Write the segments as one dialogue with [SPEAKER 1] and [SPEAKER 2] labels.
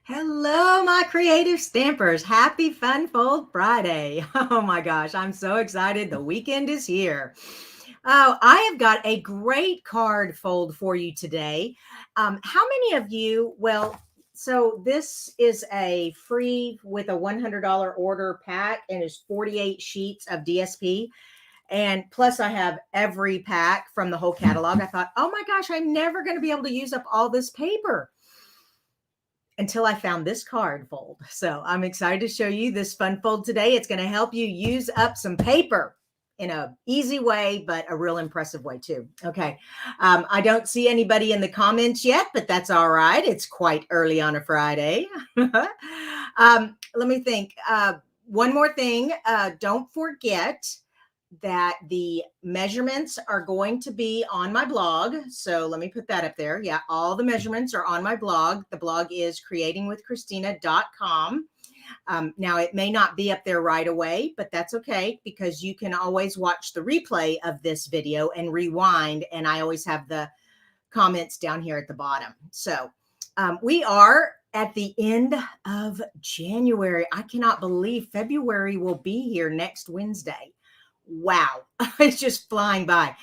[SPEAKER 1] Hello, my creative stampers. Happy Fun Fold Friday. Oh my gosh, I'm so excited. The weekend is here. Oh, I have got a great card fold for you today. How many of you, so this is a free with a $100 order pack and is 48 sheets of DSP. And plus, I have every pack from the whole catalog. I thought, oh my gosh, I'm never going to be able to use up all this paper until I found this card fold. So I'm excited to show you this fun fold today. It's going to help you use up some paper in a easy way, but a real impressive way too. Okay. I don't see anybody in the comments yet, but that's all right. It's quite early on a Friday. Let me think. One more thing. Don't forget that the measurements are going to be on my blog. So let me put that up there. Yeah, all the measurements are on my blog. The blog is creatingwithkristina.com. Now, it may not be up there right away, but that's okay because you can always watch the replay of this video and rewind. And I always have the comments down here at the bottom. So we are at the end of January. I cannot believe February will be here next Wednesday. Wow, it's just flying by.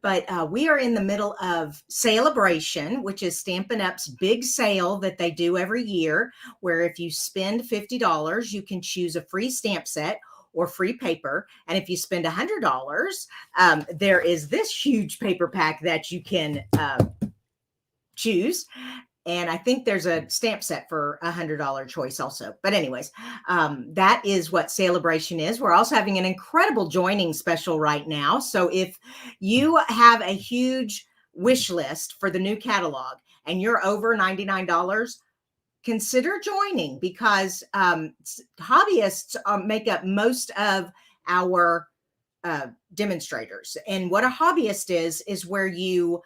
[SPEAKER 1] But we are in the middle of Celebration, which is Stampin' Up's big sale that they do every year, where if you spend $50, you can choose a free stamp set or free paper. And if you spend $100, there is this huge paper pack that you can choose. And I think there's a stamp set for $100 choice also. But anyways, that is what Celebration is. We're also having an incredible joining special right now. So if you have a huge wish list for the new catalog and you're over $99, consider joining because hobbyists make up most of our demonstrators. And what a hobbyist is where you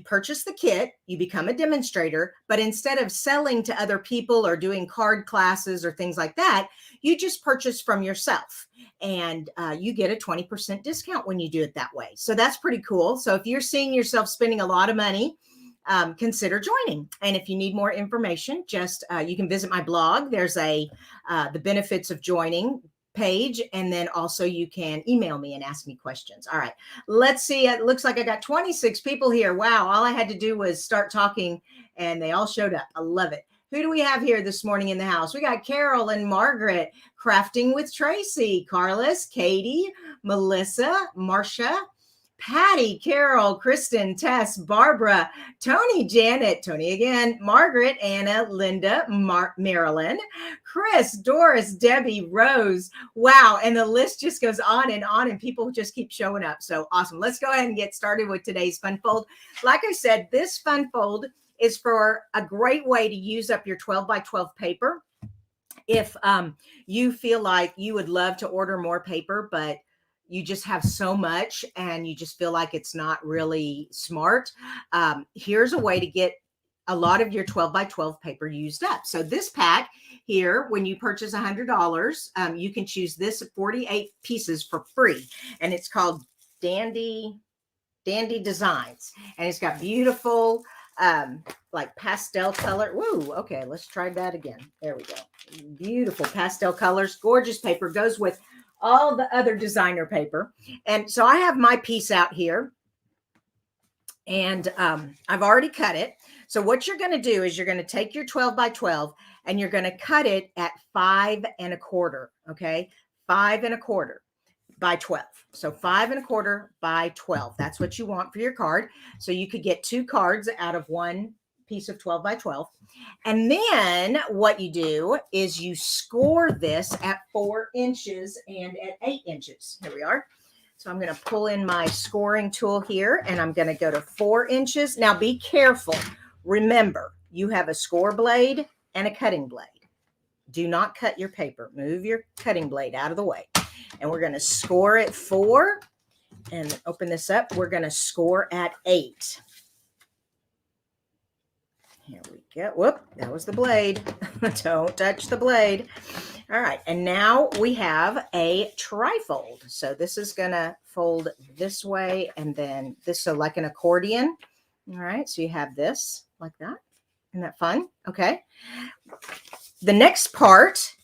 [SPEAKER 1] purchase the kit, you become a demonstrator, but instead of selling to other people or doing card classes or things like that, you just purchase from yourself and you get a 20% discount when you do it that way. So that's pretty cool. So if you're seeing yourself spending a lot of money, consider joining. And if you need more information, just you can visit my blog. There's the benefits of joining page, and then also you can email me and ask me questions. All right, let's see. It looks like I got 26 people here. Wow, all I had to do was start talking and they all showed up. I love it. Who do we have here this morning in the house? We got Carol and Margaret, Crafting with Tracy, Carlos, Katie, Melissa, Marcia, Patty, Carol, Kristen, Tess, Barbara, Tony, Janet, Tony again, Margaret, Anna, Linda, Marilyn, Chris, Doris, Debbie, Rose. Wow. And the list just goes on, and people just keep showing up. So awesome. Let's go ahead and get started with today's fun fold. Like I said, this fun fold is for a great way to use up your 12 by 12 paper. If you feel like you would love to order more paper, but you just have so much and you just feel like it's not really smart, here's a way to get a lot of your 12 by 12 paper used up. So this pack here, when you purchase $100, you can choose this 48 pieces for free. And it's called Dandy Designs. And it's got beautiful like pastel color. Woo, okay, let's try that again. There we go. Beautiful pastel colors, gorgeous paper, goes with all the other designer paper. And so I have my piece out here and I've already cut it. So what you're going to do is you're going to take your 12 by 12 and you're going to cut it at 5 1/4. Okay. 5 1/4 by 12. So 5 1/4 by 12. That's what you want for your card. So you could get 2 cards out of one piece of 12 by 12. And then what you do is you score this at 4 inches and at 8 inches. Here we are. So I'm going to pull in my scoring tool here and I'm going to go to 4 inches. Now be careful. Remember, you have a score blade and a cutting blade. Do not cut your paper. Move your cutting blade out of the way. And we're going to score at 4 and open this up. We're going to score at 8. Here we go. Whoop, that was the blade. Don't touch the blade. All right, and now we have a trifold. So this is going to fold this way and then this, so like an accordion. All right, so you have this like that. Isn't that fun? Okay. The next part,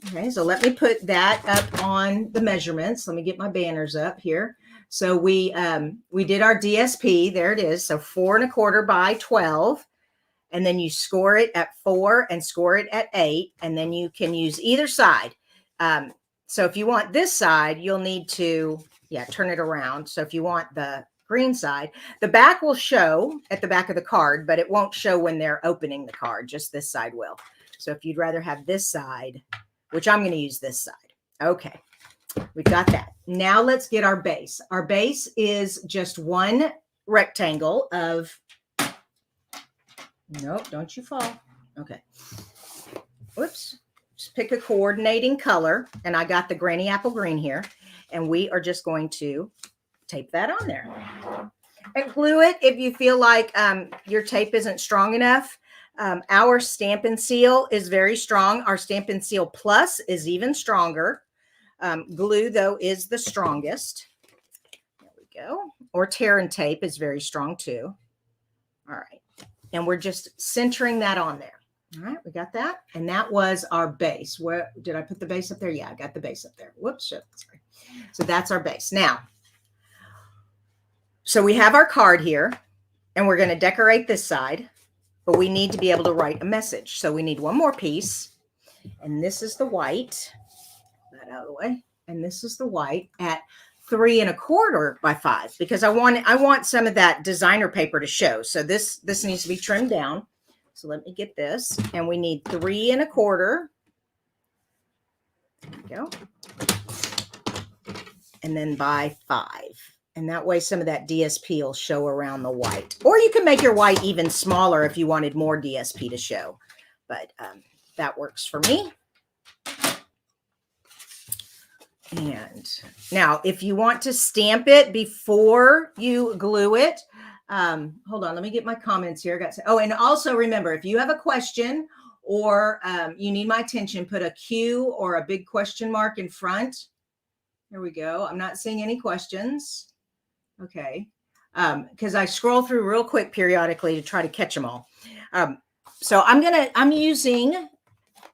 [SPEAKER 1] okay, so let me put that up on the measurements. Let me get my banners up here. So we did our DSP. There it is. So 4 1/4 by 12. And then you score it at 4 and score it at 8. And then you can use either side. So if you want this side, you'll need to, turn it around. So if you want the green side, the back will show at the back of the card, but it won't show when they're opening the card. Just this side will. So if you'd rather have this side, which I'm going to use this side. Okay, we've got that. Now let's get our base. Our base is just one rectangle of, nope, don't you fall. Okay. Whoops. Just pick a coordinating color. And I got the Granny Apple Green here. And we are just going to tape that on there. And glue it if you feel like your tape isn't strong enough. Our Stampin' Seal is very strong. Our Stampin' Seal Plus is even stronger. Glue, though, is the strongest. There we go. Or tear and tape is very strong, too. All right. And we're just centering that on there. All right, we got that. And that was our base. Where did I put the base up there? Yeah, I got the base up there. Whoops, sorry. So that's our base. Now, so we have our card here, and we're going to decorate this side, but we need to be able to write a message. So we need one more piece, and this is the white. That out of the way. And this is the white at 3 1/4 by 5, because I want some of that designer paper to show. So this needs to be trimmed down. So let me get this, and we need 3 1/4. There we go. And then by 5. And that way some of that DSP will show around the white. Or you can make your white even smaller if you wanted more DSP to show. But that works for me. And now, if you want to stamp it before you glue it, hold on, let me get my comments here. And also remember, if you have a question or you need my attention, put a Q or a big question mark in front. There we go. I'm not seeing any questions. Okay. Because I scroll through real quick periodically to try to catch them all. So I'm using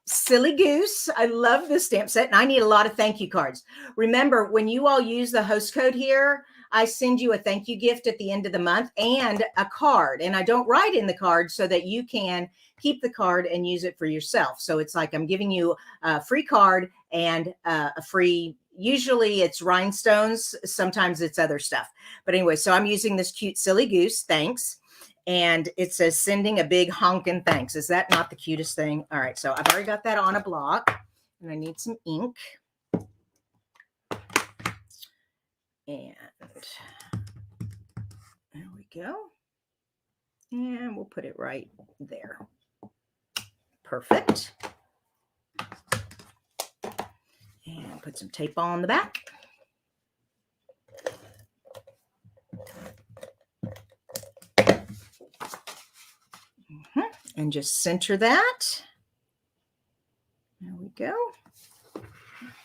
[SPEAKER 1] Silly Goose. I love this stamp set, and I need a lot of thank you cards. Remember, when you all use the host code here, I send you a thank you gift at the end of the month and a card. And I don't write in the card so that you can keep the card and use it for yourself. So it's like I'm giving you a free card and a free, usually it's rhinestones. Sometimes it's other stuff. But anyway, so I'm using this cute Silly Goose. Thanks. And it says sending a big honkin' thanks. Is that not the cutest thing? All right. So I've already got that on a block, and I need some ink. And there we go. And we'll put it right there. Perfect. And put some tape on the back. And just center that. There we go.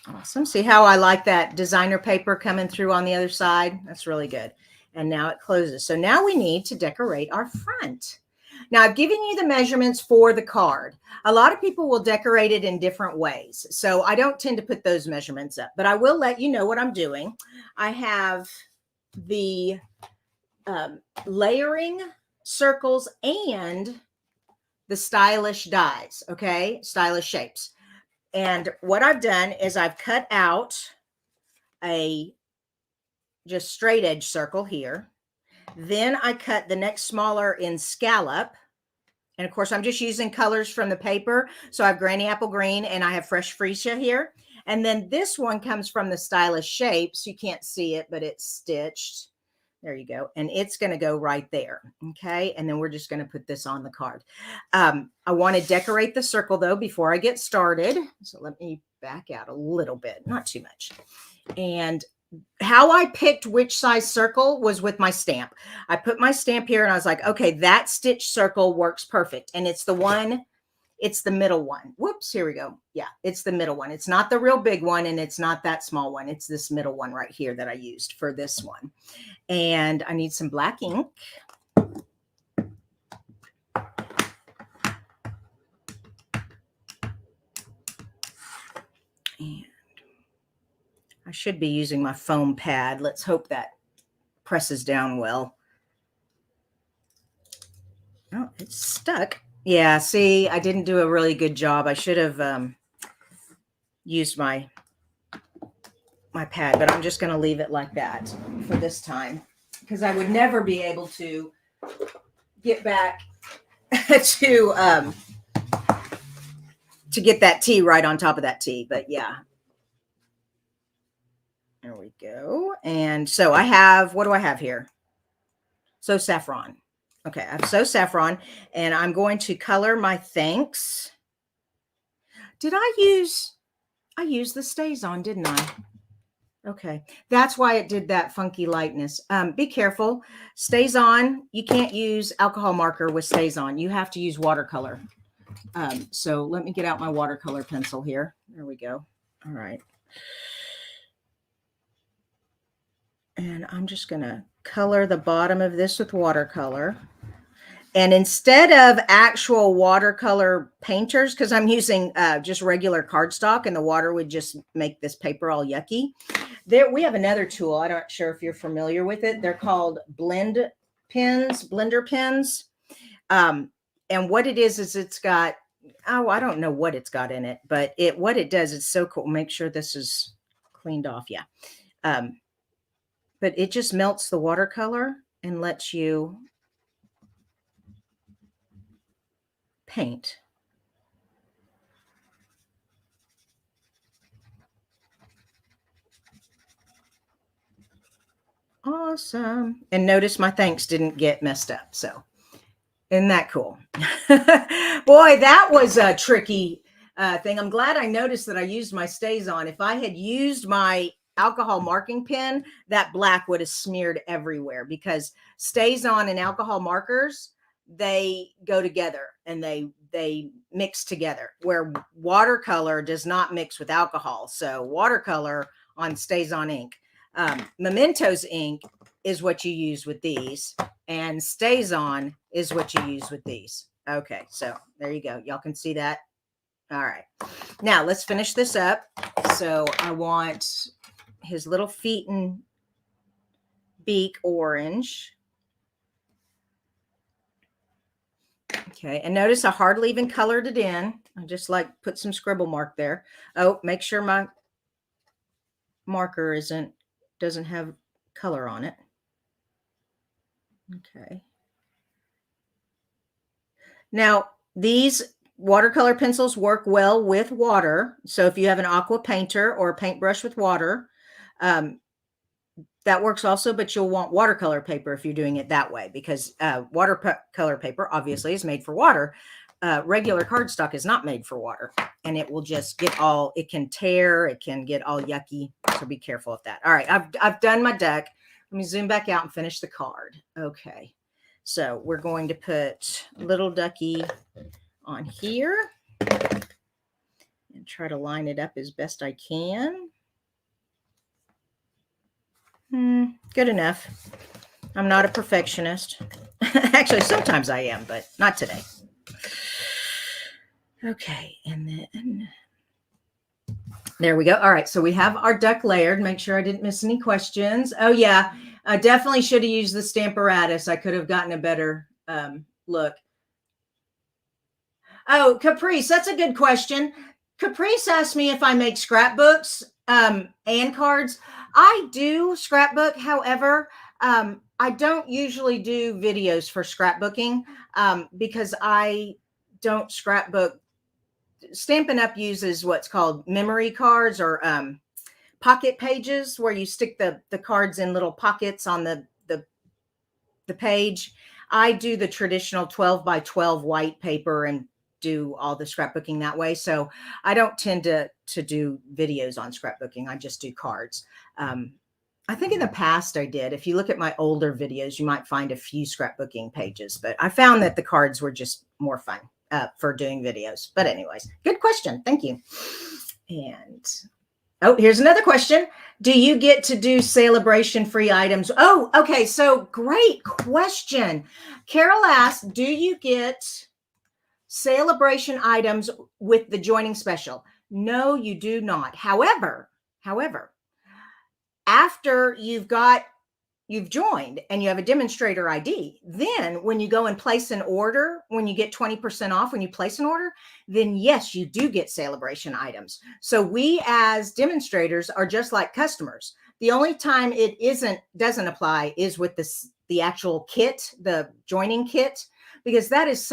[SPEAKER 1] Awesome. See how I like that designer paper coming through on the other side? That's really good. And now it closes. So now we need to decorate our front. Now I've given you the measurements for the card. A lot of people will decorate it in different ways. So I don't tend to put those measurements up, but I will let you know what I'm doing. I have the layering circles and the stylish dies, okay? Stylish shapes. And what I've done is I've cut out a just straight edge circle here. Then I cut the next smaller in scallop. And of course, I'm just using colors from the paper. So I have Granny Apple Green and I have Fresh Freesia here. And then this one comes from the stylish shapes. You can't see it, but it's stitched. There you go. And it's going to go right there. Okay. And then we're just going to put this on the card. I want to decorate the circle though, before I get started. So let me back out a little bit, not too much. And how I picked which size circle was with my stamp. I put my stamp here and I was like, okay, that stitch circle works perfect. And it's the one, it's the middle one. Whoops, here we go. Yeah, it's the middle one. It's not the real big one and it's not that small one. It's this middle one right here that I used for this one. And I need some black ink. And I should be using my foam pad. Let's hope that presses down well. Oh, it's stuck. Yeah, see, I didn't do a really good job. I should have used my pad, but I'm just going to leave it like that for this time because I would never be able to get back to get that tea right on top of that tea. But yeah, there we go. And so I have, what do I have here? So saffron. Okay, I have so saffron, and I'm going to color my thanks. Did I used the Stays On, didn't I? Okay, that's why it did that funky lightness. Be careful. Stays On, you can't use alcohol marker with Stays On. You have to use watercolor. So let me get out my watercolor pencil here. There we go. All right. And I'm just going to color the bottom of this with watercolor. And instead of actual watercolor painters, because I'm using just regular cardstock and the water would just make this paper all yucky. We have another tool. I'm not sure if you're familiar with it. They're called blender pens. And what it is it's got, I don't know what it's got in it, but what it does, it's so cool. Make sure this is cleaned off. Yeah. But it just melts the watercolor and lets you paint. Awesome. And notice my thanks didn't get messed up. So isn't that cool? Boy, that was a tricky thing. I'm glad I noticed that I used my Stays On. If I had used my alcohol marking pen, that black would have smeared everywhere because Stays On and alcohol markers, they go together and they mix together, where watercolor does not mix with alcohol. So watercolor on Stays On ink. Mementos ink is what you use with these, and Stays On is what you use with these. Okay, so there you go. Y'all can see that. All right. Now let's finish this up. So I want his little feet and beak orange. Okay, and notice I hardly even colored it in. I just like put some scribble mark there. Oh, make sure my marker doesn't have color on it. Okay. Now, these watercolor pencils work well with water. So if you have an aqua painter or a paintbrush with water, that works also, but you'll want watercolor paper if you're doing it that way, because watercolor paper obviously is made for water. Regular cardstock is not made for water, and it will just it can tear, it can get all yucky. So be careful of that. All right, I've done my duck. Let me zoom back out and finish the card. Okay, so we're going to put little ducky on here and try to line it up as best I can. Good enough. I'm not a perfectionist. Actually, sometimes I am, but not today. Okay, and then there we go. All right, so we have our duck layered. Make sure I didn't miss any questions. Oh yeah, I definitely should have used the Stamparatus. I could have gotten a better look. Oh, Caprice, that's a good question. Caprice asked me if I make scrapbooks and cards. I do scrapbook. However, I don't usually do videos for scrapbooking because I don't scrapbook. Stampin' Up uses what's called memory cards or pocket pages, where you stick the cards in little pockets on the page. I do the traditional 12 by 12 white paper and do all the scrapbooking that way. So I don't tend to do videos on scrapbooking. I just do cards. I think in the past I did. If you look at my older videos, you might find a few scrapbooking pages, but I found that the cards were just more fun for doing videos. But anyways, good question. Thank you. And oh, here's another question. Do you get to do celebration free items? Oh, okay. So great question. Carol asked, do you get celebration items with the joining special? No, you do not. However, after you've joined and you have a demonstrator ID, then when you go and place an order, when you get 20% off when you place an order, then yes, you do get celebration items. So we as demonstrators are just like customers. The only time it doesn't apply is with the actual kit, the joining kit, because that is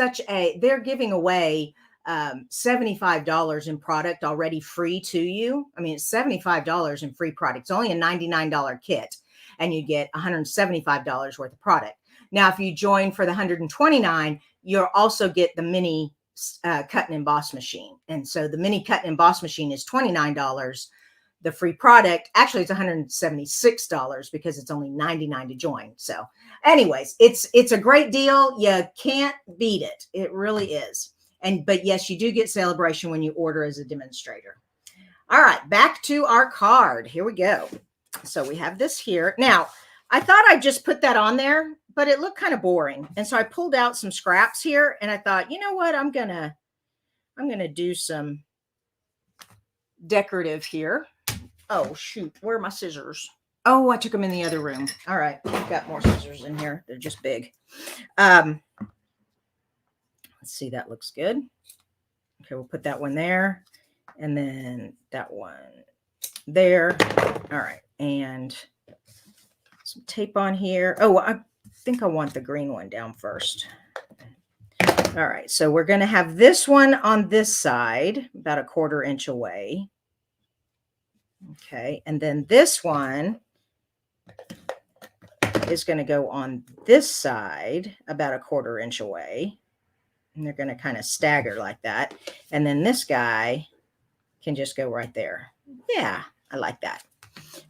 [SPEAKER 1] they're giving away $75 in product already free to you. I mean, it's $75 in free product. It's only a $99 kit, and you get $175 worth of product. Now, if you join for the $129, you'll also get the mini cut and emboss machine. And so the mini cut and emboss machine is $29. The free product, actually, it's $176 because it's only $99 to join. So anyways, it's a great deal. You can't beat it. It really is. But yes, you do get celebration when you order as a demonstrator. All right, back to our card. Here we go. So we have this here. Now, I thought I'd just put that on there, but it looked kind of boring. And so I pulled out some scraps here, and I thought, you know what? I'm gonna do some decorative here. Oh, shoot. Where are my scissors? Oh, I took them in the other room. All right. I've got more scissors in here. They're just big. Let's see, that looks good. Okay, we'll put that one there, and then that one there. All right, and some tape on here. Oh, I think I want the green one down first. All right, so we're going to have this one on this side, about a 1/4 inch away. Okay, and then this one is going to go on this side, about a 1/4 inch away. And they're going to kind of stagger like that. And then this guy can just go right there. Yeah, I like that.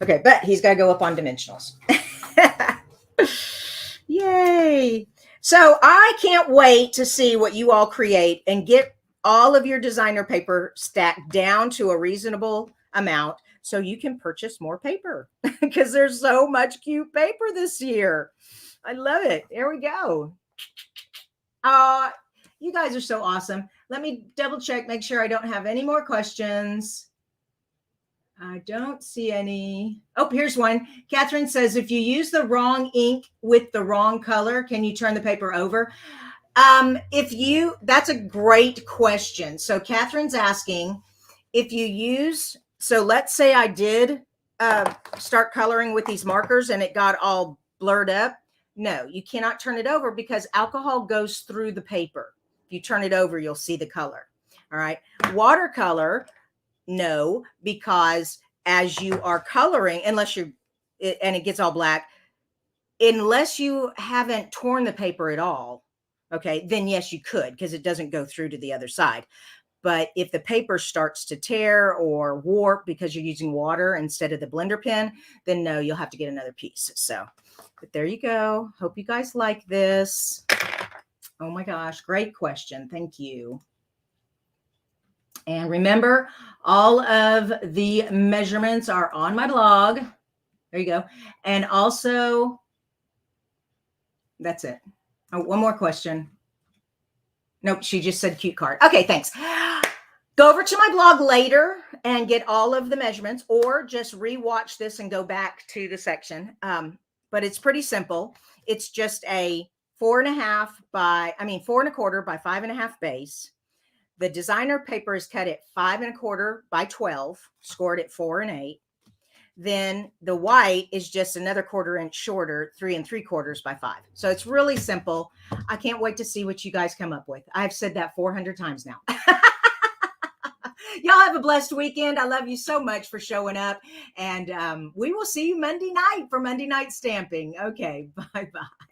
[SPEAKER 1] Okay, but he's got to go up on dimensionals. Yay. So I can't wait to see what you all create and get all of your designer paper stacked down to a reasonable amount so you can purchase more paper because there's so much cute paper this year. I love it. There we go. You guys are so awesome. Let me double check, make sure I don't have any more questions. I don't see any. Oh, here's one. Catherine says, if you use the wrong ink with the wrong color, can you turn the paper over? That's a great question. So Catherine's asking if you use, so let's say I did start coloring with these markers and it got all blurred up. No, you cannot turn it over because alcohol goes through the paper. If you turn it over, you'll see the color. All right. Watercolor, no, because as you are coloring, and it gets all black, unless you haven't torn the paper at all, okay, then yes, you could, because it doesn't go through to the other side. But if the paper starts to tear or warp because you're using water instead of the blender pen, then no, you'll have to get another piece. So, but there you go. Hope you guys like this. Oh my gosh, great question. Thank you. And remember, all of the measurements are on my blog. There you go. And also, that's it. Oh, one more question. Nope, she just said cute card. Okay, thanks. Go over to my blog later and get all of the measurements, or just rewatch this and go back to the section. But it's pretty simple. It's just a 4.25 by 5.5 base. The designer paper is cut at 5.25 by 12, scored at 4 1/8. Then the white is just another 1/4 inch shorter, 3 3/4 by 5. So it's really simple. I can't wait to see what you guys come up with. I've said that 400 times now. Y'all have a blessed weekend. I love you so much for showing up. And we will see you Monday night for Monday Night Stamping. Okay, bye-bye.